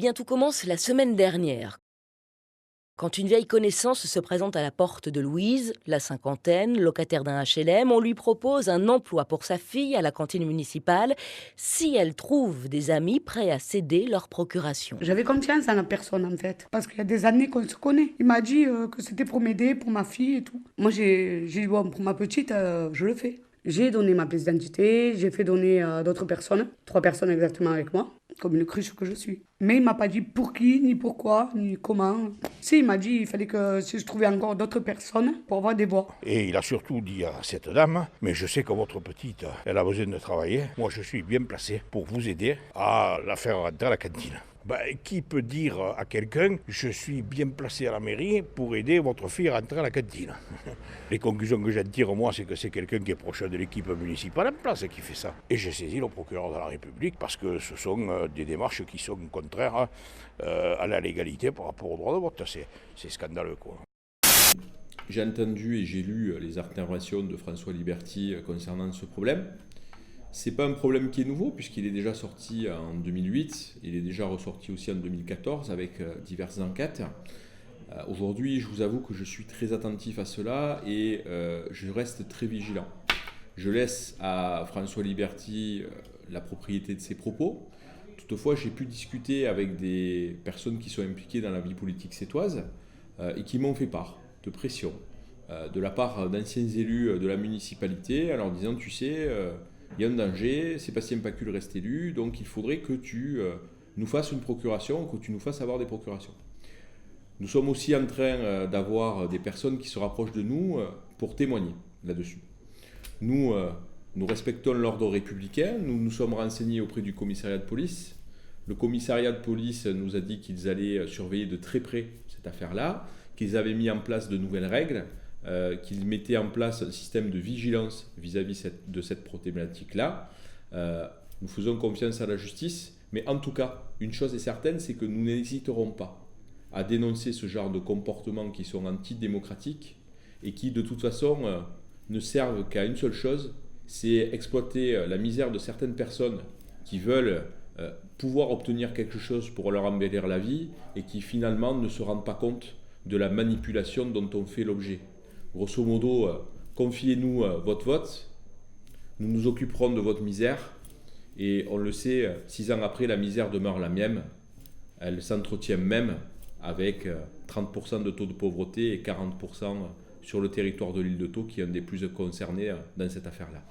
Eh bien, tout commence la semaine dernière, quand une vieille connaissance se présente à la porte de Louise, la cinquantaine, locataire d'un HLM. On lui propose un emploi pour sa fille à la cantine municipale si elle trouve des amis prêts à céder leur procuration. J'avais confiance en la personne en fait, parce qu'il y a des années qu'on se connaît. Il m'a dit que c'était pour m'aider, pour ma fille et tout. Moi j'ai dit bon, pour ma petite, je le fais. J'ai donné ma pièce d'identité, j'ai fait donner à d'autres personnes, 3 personnes exactement avec moi, comme une cruche que je suis. Mais il m'a pas dit pour qui, ni pourquoi, ni comment. Si, il m'a dit il fallait que si je trouvais encore d'autres personnes pour avoir des voix. Et il a surtout dit à cette dame, mais je sais que votre petite, elle a besoin de travailler. Moi, je suis bien placé pour vous aider à la faire rentrer à la cantine. Qui peut dire à quelqu'un, je suis bien placé à la mairie pour aider votre fille à rentrer à la cantine? Les conclusions que j'en tire, moi, c'est que c'est quelqu'un qui est proche de l'équipe municipale en place qui fait ça. Et j'ai saisi le procureur de la République parce que ce sont des démarches qui sont contraires à la légalité par rapport au droit de vote. C'est scandaleux, quoi. J'ai entendu et j'ai lu les interventions de François Liberti concernant ce problème. C'est pas un problème qui est nouveau puisqu'il est déjà sorti en 2008, il est déjà ressorti aussi en 2014 avec diverses enquêtes. Aujourd'hui, je vous avoue que je suis très attentif à cela et je reste très vigilant. Je laisse à François Liberti la propriété de ses propos. Toutefois, j'ai pu discuter avec des personnes qui sont impliquées dans la vie politique sétoise et qui m'ont fait part de pression de la part d'anciens élus de la municipalité en leur disant, tu sais, il y a un danger, Sébastien Pacul reste élu, donc il faudrait que tu nous fasses une procuration, que tu nous fasses avoir des procurations. Nous sommes aussi en train d'avoir des personnes qui se rapprochent de nous pour témoigner là-dessus. Nous respectons l'ordre républicain, nous nous sommes renseignés auprès du commissariat de police. Le commissariat de police nous a dit qu'ils allaient surveiller de très près cette affaire-là, qu'ils avaient mis en place de nouvelles règles, qu'ils mettaient en place un système de vigilance vis-à-vis de cette problématique-là. Nous faisons confiance à la justice, mais en tout cas, une chose est certaine, c'est que nous n'hésiterons pas à dénoncer ce genre de comportements qui sont antidémocratiques et qui, de toute façon, ne servent qu'à une seule chose, c'est exploiter la misère de certaines personnes qui veulent pouvoir obtenir quelque chose pour leur embellir la vie et qui finalement ne se rendent pas compte de la manipulation dont on fait l'objet. Grosso modo, confiez-nous votre vote, nous nous occuperons de votre misère et on le sait, 6 ans après, la misère demeure la même. Elle s'entretient même avec 30% de taux de pauvreté et 40% sur le territoire de l'île de Thau qui est un des plus concernés dans cette affaire-là.